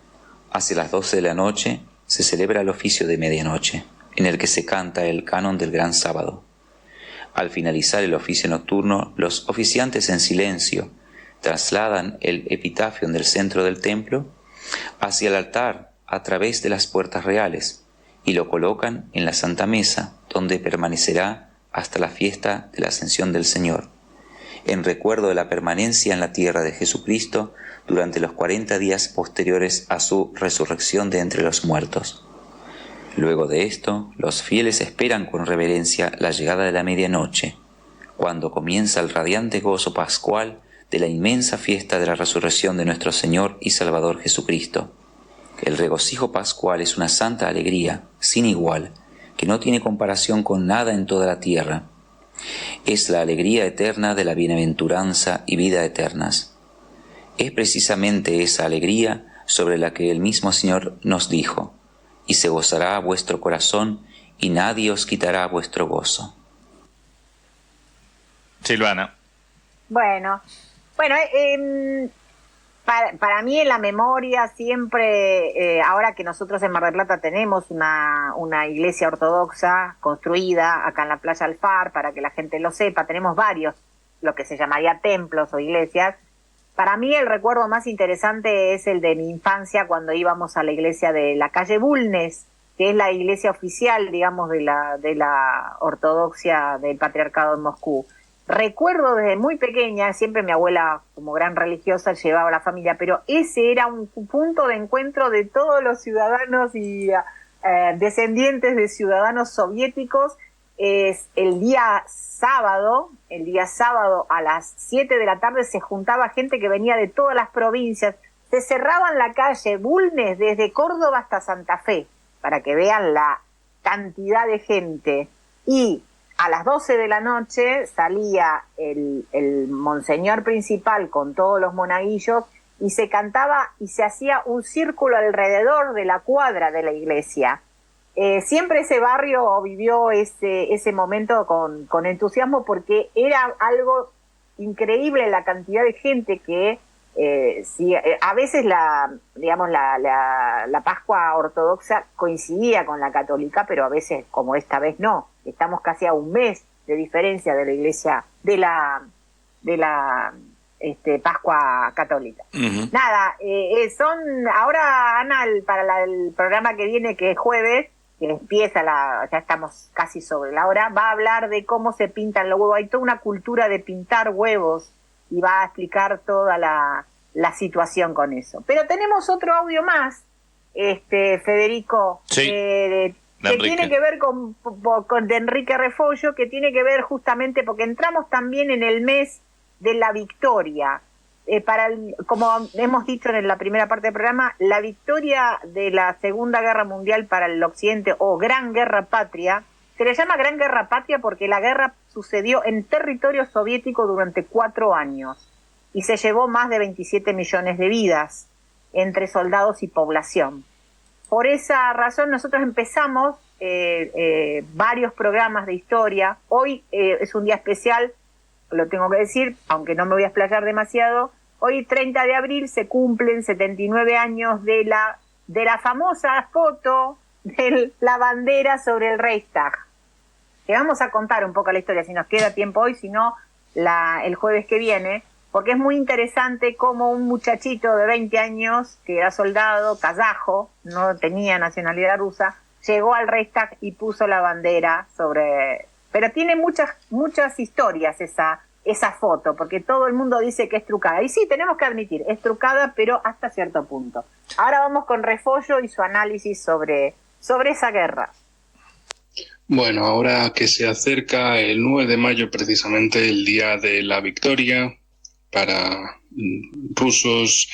Hacia las 12 de la noche se celebra el oficio de medianoche, en el que se canta el canon del Gran Sábado. Al finalizar el oficio nocturno, los oficiantes en silencio trasladan el epitafion del centro del templo hacia el altar a través de las puertas reales y lo colocan en la Santa Mesa, donde permanecerá hasta la fiesta de la Ascensión del Señor, en recuerdo de la permanencia en la tierra de Jesucristo durante los 40 días posteriores a su resurrección de entre los muertos. Luego de esto, los fieles esperan con reverencia la llegada de la medianoche, cuando comienza el radiante gozo pascual de la inmensa fiesta de la resurrección de nuestro Señor y Salvador Jesucristo. El regocijo pascual es una santa alegría, sin igual, que no tiene comparación con nada en toda la tierra. Es la alegría eterna de la bienaventuranza y vida eternas. Es precisamente esa alegría sobre la que el mismo Señor nos dijo: y se gozará vuestro corazón, y nadie os quitará vuestro gozo. Silvana. Bueno, para mí en la memoria siempre, ahora que nosotros en Mar del Plata tenemos una iglesia ortodoxa construida acá en la playa Alfar, para que la gente lo sepa, tenemos varios, lo que se llamaría templos o iglesias. Para mí el recuerdo más interesante es el de mi infancia, cuando íbamos a la iglesia de la calle Bulnes, que es la iglesia oficial, digamos, de la ortodoxia del Patriarcado de Moscú. recuerdo desde muy pequeña, siempre mi abuela como gran religiosa llevaba a la familia, pero ese era un punto de encuentro de todos los ciudadanos y descendientes de ciudadanos soviéticos. Es el día sábado a las 7 de la tarde se juntaba gente que venía de todas las provincias, se cerraban la calle Bulnes desde Córdoba hasta Santa Fe, para que vean la cantidad de gente, y a las 12 de la noche salía el monseñor principal con todos los monaguillos y se cantaba y se hacía un círculo alrededor de la cuadra de la iglesia. Siempre ese barrio vivió ese momento con entusiasmo, porque era algo increíble la cantidad de gente que a veces la Pascua ortodoxa coincidía con la católica, pero a veces, como esta vez, no. Estamos casi a un mes de diferencia de la iglesia de la Pascua católica. Uh-huh. Nada, ahora Ana, para el programa que viene, que es jueves, que empieza ya estamos casi sobre la hora, va a hablar de cómo se pintan los huevos. Hay toda una cultura de pintar huevos y va a explicar toda la situación con eso. Pero tenemos otro audio más, Federico, sí, que tiene que ver con de Enrique Refollo, que tiene que ver justamente porque entramos también en el mes de la victoria. Como hemos dicho en la primera parte del programa, la victoria de la Segunda Guerra Mundial para el Occidente, o Gran Guerra Patria, se le llama Gran Guerra Patria porque la guerra sucedió en territorio soviético durante 4 años y se llevó más de 27 millones de vidas entre soldados y población. Por esa razón nosotros empezamos varios programas de historia. Hoy es un día especial, lo tengo que decir, aunque no me voy a explayar demasiado. Hoy, 30 de abril, se cumplen 79 años de la famosa foto de la bandera sobre el Reichstag. Que vamos a contar un poco la historia, si nos queda tiempo hoy, si no, el jueves que viene, porque es muy interesante cómo un muchachito de 20 años, que era soldado, kazajo, no tenía nacionalidad rusa, llegó al Reichstag y puso la bandera sobre... Pero tiene muchas historias esa foto, porque todo el mundo dice que es trucada. Y sí, tenemos que admitir, es trucada, pero hasta cierto punto. Ahora vamos con Refollo y su análisis sobre esa guerra. Bueno, ahora que se acerca el 9 de mayo, precisamente el día de la victoria para rusos,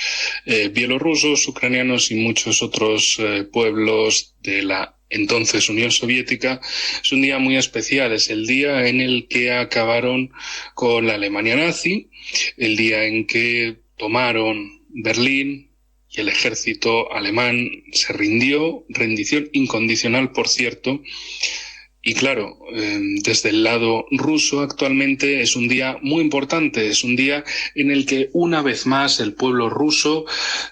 bielorrusos, ucranianos y muchos otros pueblos de la entonces Unión Soviética, es un día muy especial. Es el día en el que acabaron con la Alemania nazi, el día en que tomaron Berlín y el ejército alemán se rindió, rendición incondicional, por cierto. Y claro, desde el lado ruso actualmente es un día muy importante, es un día en el que una vez más el pueblo ruso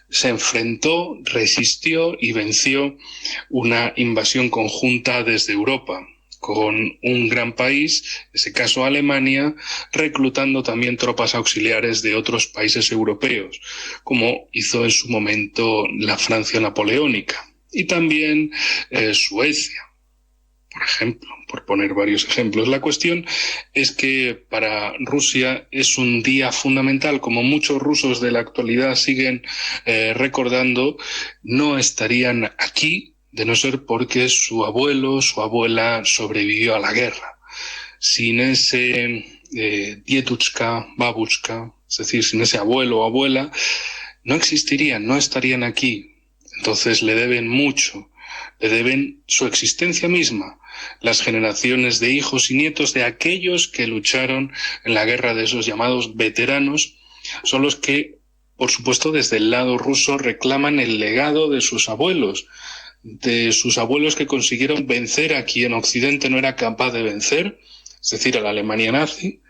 se enfrentó, resistió y venció una invasión conjunta desde Europa, con un gran país, en ese caso Alemania, reclutando también tropas auxiliares de otros países europeos, como hizo en su momento la Francia napoleónica, y también Suecia, por ejemplo, por poner varios ejemplos. La cuestión es que para Rusia es un día fundamental, como muchos rusos de la actualidad siguen recordando, no estarían aquí de no ser porque su abuelo, su abuela sobrevivió a la guerra. Sin ese dieduchka, babuchka, es decir, sin ese abuelo o abuela, no existirían, no estarían aquí. Entonces le deben mucho, le deben su existencia misma, las generaciones de hijos y nietos de aquellos que lucharon en la guerra, de esos llamados veteranos, son los que, por supuesto, desde el lado ruso reclaman el legado de sus abuelos que consiguieron vencer a quien Occidente no era capaz de vencer, es decir, a la Alemania nazi,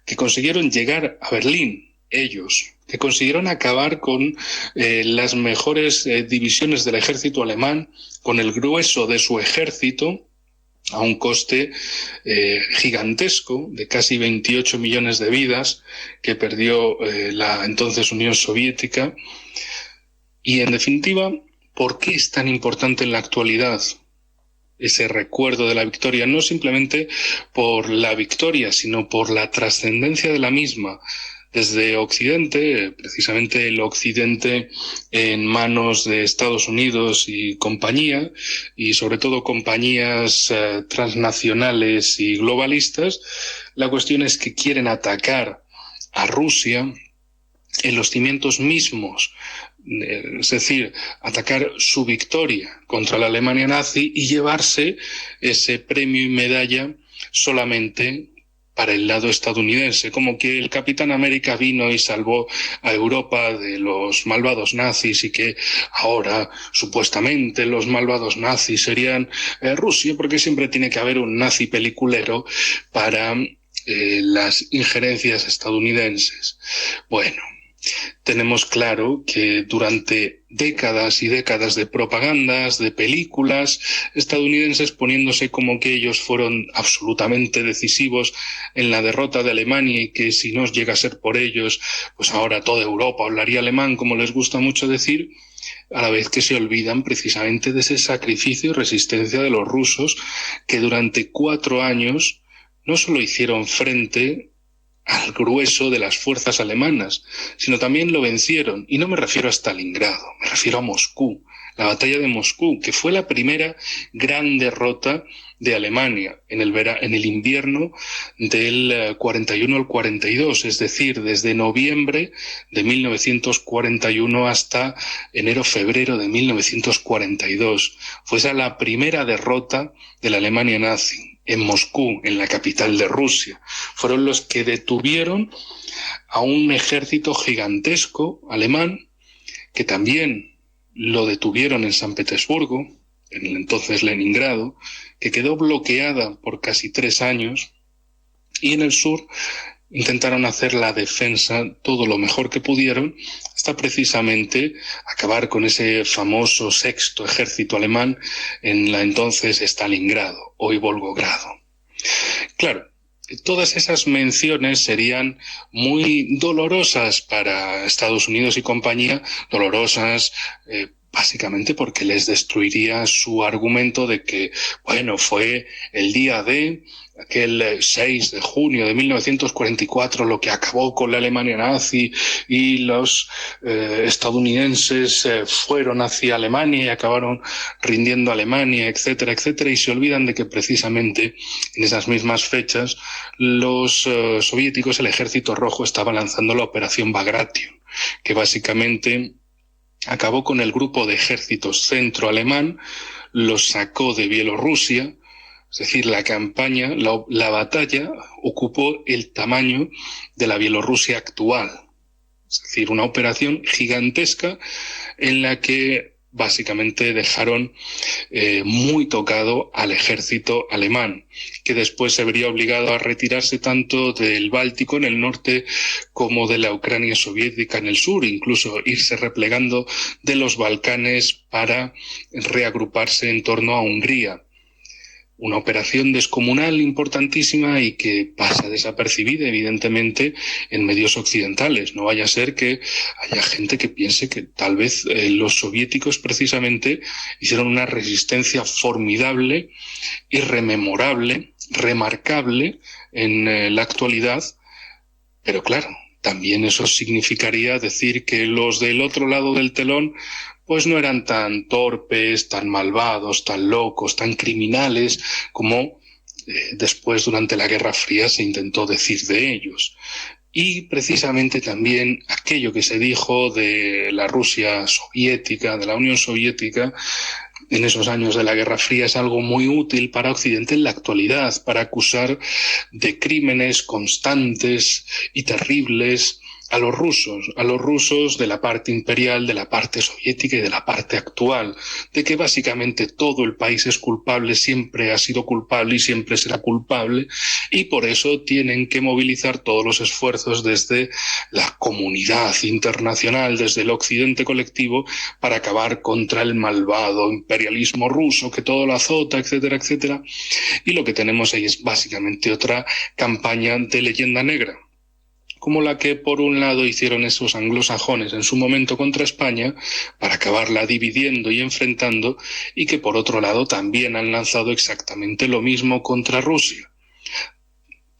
que consiguieron llegar a Berlín, ellos, que consiguieron acabar con las mejores divisiones del ejército alemán, con el grueso de su ejército, a un coste gigantesco de casi 28 millones de vidas que perdió la entonces Unión Soviética. Y en definitiva, ¿por qué es tan importante en la actualidad? ese recuerdo de la victoria, no simplemente por la victoria, sino por la trascendencia de la misma. Desde Occidente, precisamente el Occidente en manos de Estados Unidos y compañía, y sobre todo compañías transnacionales y globalistas, la cuestión es que quieren atacar a Rusia en los cimientos mismos, es decir, atacar su victoria contra la Alemania nazi y llevarse ese premio y medalla solamente para el lado estadounidense, como que el Capitán América vino y salvó a Europa de los malvados nazis y que ahora supuestamente los malvados nazis serían Rusia, porque siempre tiene que haber un nazi peliculero para las injerencias estadounidenses. Bueno, tenemos claro que durante décadas y décadas de propagandas, de películas estadounidenses poniéndose como que ellos fueron absolutamente decisivos en la derrota de Alemania y que si no llega a ser por ellos, pues ahora toda Europa hablaría alemán, como les gusta mucho decir, a la vez que se olvidan precisamente de ese sacrificio y resistencia de los rusos que durante 4 años no solo hicieron frente al grueso de las fuerzas alemanas, sino también lo vencieron. Y no me refiero a Stalingrado, me refiero a Moscú, la batalla de Moscú, que fue la primera gran derrota de Alemania en el invierno del 41 al 42, es decir, desde noviembre de 1941 hasta enero-febrero de 1942. Fue esa la primera derrota de la Alemania nazi. En Moscú, en la capital de Rusia, fueron los que detuvieron a un ejército gigantesco alemán, que también lo detuvieron en San Petersburgo, en el entonces Leningrado, que quedó bloqueada por casi 3 años, y en el sur intentaron hacer la defensa todo lo mejor que pudieron, hasta precisamente acabar con ese famoso sexto ejército alemán en la entonces Stalingrado, hoy Volgogrado. Claro, todas esas menciones serían muy dolorosas para Estados Unidos y compañía, dolorosas básicamente porque les destruiría su argumento de que, bueno, fue el día de aquel 6 de junio de 1944 lo que acabó con la Alemania nazi y los estadounidenses fueron hacia Alemania y acabaron rindiendo a Alemania, etcétera, etcétera, y se olvidan de que precisamente en esas mismas fechas los soviéticos, el Ejército Rojo, estaba lanzando la Operación Bagration, que básicamente acabó con el grupo de ejércitos centro-alemán, los sacó de Bielorrusia. Es decir, la campaña, la batalla ocupó el tamaño de la Bielorrusia actual. Es decir, una operación gigantesca en la que básicamente dejaron muy tocado al ejército alemán, que después se vería obligado a retirarse tanto del Báltico en el norte como de la Ucrania soviética en el sur, incluso irse replegando de los Balcanes para reagruparse en torno a Hungría. Una operación descomunal importantísima y que pasa desapercibida, evidentemente, en medios occidentales. No vaya a ser que haya gente que piense que tal vez los soviéticos precisamente hicieron una resistencia formidable, irrememorable, remarcable en la actualidad, pero claro, también eso significaría decir que los del otro lado del telón pues no eran tan torpes, tan malvados, tan locos, tan criminales como después durante la Guerra Fría se intentó decir de ellos. Y precisamente también aquello que se dijo de la Rusia soviética, de la Unión Soviética, en esos años de la Guerra Fría es algo muy útil para Occidente en la actualidad, para acusar de crímenes constantes y terribles a los rusos de la parte imperial, de la parte soviética y de la parte actual, de que básicamente todo el país es culpable, siempre ha sido culpable y siempre será culpable, y por eso tienen que movilizar todos los esfuerzos desde la comunidad internacional, desde el occidente colectivo, para acabar contra el malvado imperialismo ruso que todo lo azota, etcétera, etcétera. Y lo que tenemos ahí es básicamente otra campaña de leyenda negra. como la que por un lado hicieron esos anglosajones en su momento contra España, para acabarla dividiendo y enfrentando, y que por otro lado también han lanzado exactamente lo mismo contra Rusia,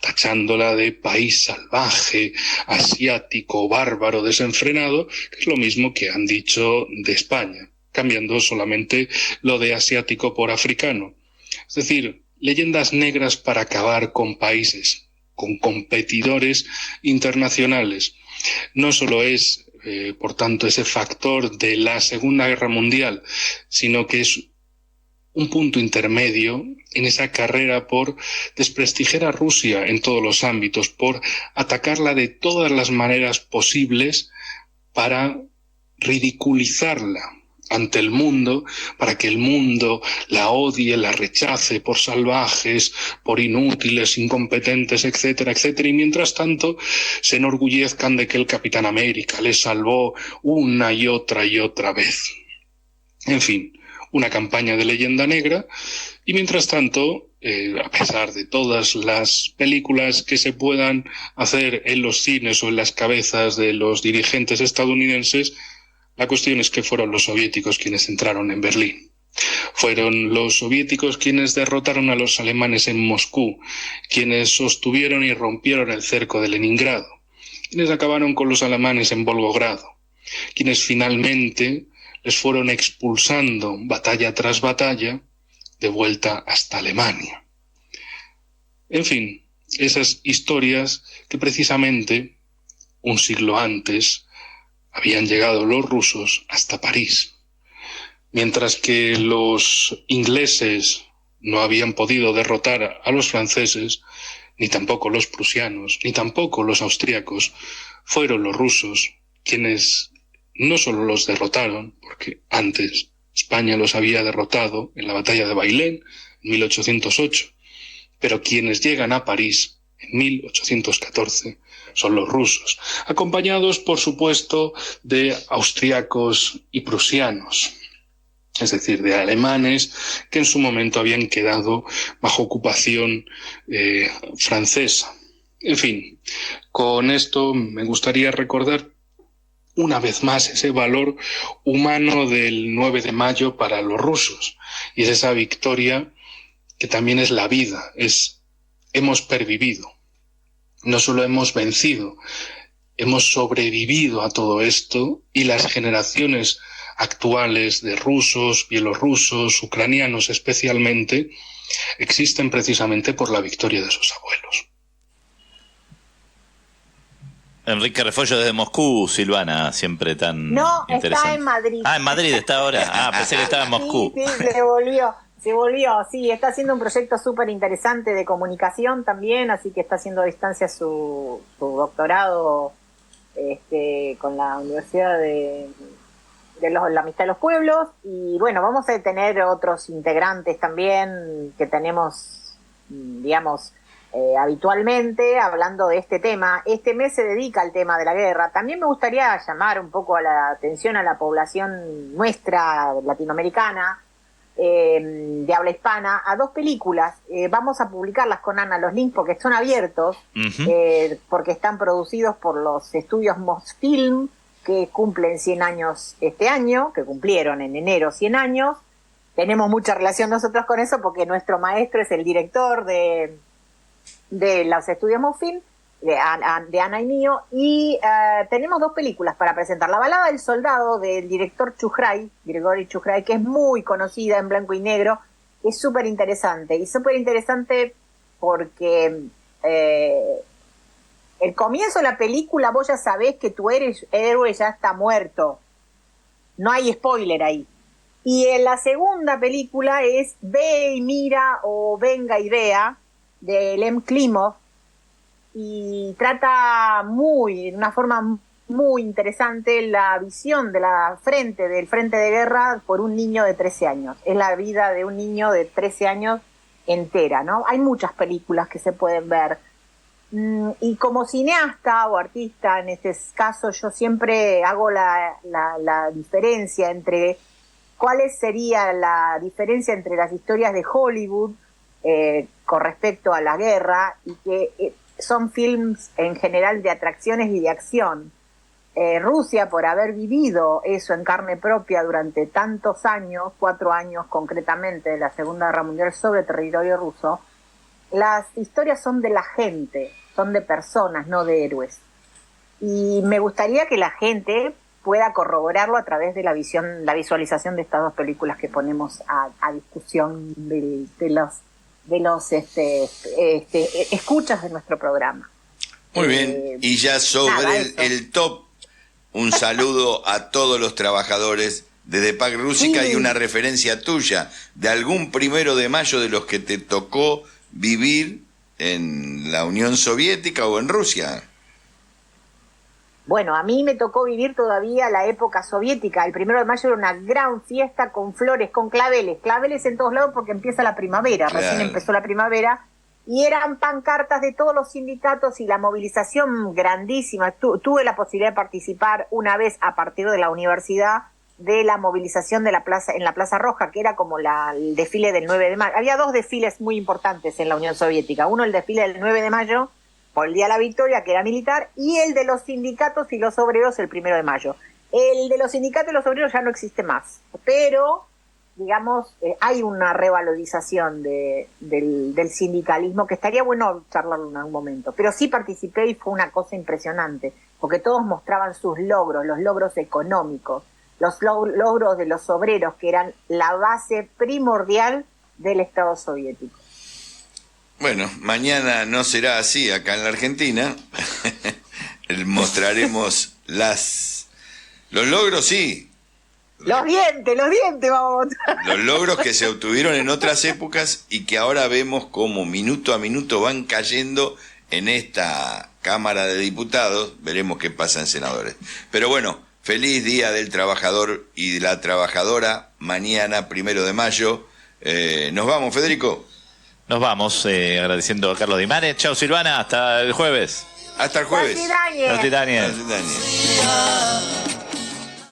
tachándola de país salvaje, asiático, bárbaro, desenfrenado, que es lo mismo que han dicho de España, cambiando solamente lo de asiático por africano. Es decir, leyendas negras para acabar con países, con competidores internacionales. No solo es, por tanto, ese factor de la Segunda Guerra Mundial, sino que es un punto intermedio en esa carrera por desprestigiar a Rusia en todos los ámbitos, por atacarla de todas las maneras posibles para ridiculizarla ante el mundo, para que el mundo la odie, la rechace por salvajes, por inútiles, incompetentes, etcétera, etcétera, y mientras tanto se enorgullezcan de que el Capitán América les salvó una y otra vez. En fin, una campaña de leyenda negra, y mientras tanto, a pesar de todas las películas que se puedan hacer en los cines o en las cabezas de los dirigentes estadounidenses, la cuestión es que fueron los soviéticos quienes entraron en Berlín. Fueron los soviéticos quienes derrotaron a los alemanes en Moscú, quienes sostuvieron y rompieron el cerco de Leningrado, quienes acabaron con los alemanes en Volgogrado, quienes finalmente les fueron expulsando batalla tras batalla de vuelta hasta Alemania. En fin, esas historias que precisamente un siglo antes habían llegado los rusos hasta París, mientras que los ingleses no habían podido derrotar a los franceses, ni tampoco los prusianos, ni tampoco los austríacos. Fueron los rusos quienes no solo los derrotaron, porque antes España los había derrotado en la batalla de Bailén en 1808, pero quienes llegan a París en 1814 son los rusos, acompañados, por supuesto, de austriacos y prusianos, es decir, de alemanes que en su momento habían quedado bajo ocupación francesa. En fin, con esto me gustaría recordar una vez más ese valor humano del 9 de mayo para los rusos, y es esa victoria que también es la vida, hemos pervivido. No solo hemos vencido, hemos sobrevivido a todo esto, y las generaciones actuales de rusos, bielorrusos, ucranianos especialmente, existen precisamente por la victoria de sus abuelos. Enrique Refollo desde Moscú, Silvana, siempre tan interesante. No, está en Madrid. Ah, en Madrid está ahora. Pensé que estaba en Moscú. Sí, se volvió, sí, está haciendo un proyecto súper interesante de comunicación también, así que está haciendo a distancia su doctorado con la Universidad de la Amistad de los Pueblos, y bueno, vamos a tener otros integrantes también que tenemos, digamos, habitualmente hablando de este tema. Este mes se dedica al tema de la guerra. También me gustaría llamar un poco a la atención a la población nuestra, latinoamericana, de habla hispana, a dos películas. Vamos a publicarlas con Ana los links porque son abiertos, porque están producidos por los estudios Mosfilm, que cumplen 100 años este año, que cumplieron en enero 100 años. Tenemos mucha relación nosotros con eso porque nuestro maestro es el director de los estudios Mosfilm, de Ana y mío, y tenemos dos películas para presentar. La balada del soldado del director Grigori Chukrai, que es muy conocida, en blanco y negro, es súper interesante, porque el comienzo de la película vos ya sabés que tu héroe ya está muerto, no hay spoiler ahí. Y en la segunda película es Ve y mira o Venga y vea, de Lem Klimov, y trata de una forma muy interesante la visión del frente de guerra por un niño de 13 años. Es la vida de un niño de 13 años entera, ¿no? Hay muchas películas que se pueden ver. Y como cineasta o artista, en este caso, yo siempre hago la diferencia entre cuál sería la diferencia entre las historias de Hollywood con respecto a la guerra, y que son films en general de atracciones y de acción. Rusia, por haber vivido eso en carne propia durante tantos años, 4 años concretamente de la Segunda Guerra Mundial sobre territorio ruso, las historias son de la gente, son de personas, no de héroes. Y me gustaría que la gente pueda corroborarlo a través de la visualización de estas 2 películas que ponemos a discusión de los escuchas de nuestro programa. Muy bien, y ya sobre el top, un saludo a todos los trabajadores de Deepak Rússica y una referencia tuya de algún 1 de mayo de los que te tocó vivir en la Unión Soviética o en Rusia. Bueno, a mí me tocó vivir todavía la época soviética. El 1 de mayo era una gran fiesta con flores, con claveles en todos lados porque empieza la primavera, claro. Recién empezó la primavera, y eran pancartas de todos los sindicatos y la movilización grandísima. Tuve la posibilidad de participar una vez a partir de la universidad de la movilización de la plaza, en la Plaza Roja, que era como el desfile del 9 de mayo. Había 2 desfiles muy importantes en la Unión Soviética. Uno, el desfile del 9 de mayo, por el Día de la Victoria, que era militar, y el de los sindicatos y los obreros el 1 de mayo. El de los sindicatos y los obreros ya no existe más, pero, digamos, hay una revalorización del sindicalismo que estaría bueno charlarlo en algún momento. Pero sí participé y fue una cosa impresionante, porque todos mostraban sus logros, los logros económicos, los logros de los obreros, que eran la base primordial del Estado soviético. Bueno, mañana no será así acá en la Argentina. Mostraremos los logros, sí. Los dientes vamos a mostrar. Los logros que se obtuvieron en otras épocas y que ahora vemos como minuto a minuto van cayendo en esta Cámara de Diputados. Veremos qué pasa en senadores. Pero bueno, feliz Día del Trabajador y de la Trabajadora. Mañana, 1 de mayo. ¿Nos vamos, Federico? Nos vamos agradeciendo a Carlos Dimanes. Chao, Silvana, hasta el jueves. Hasta el jueves. Hasta Daniel.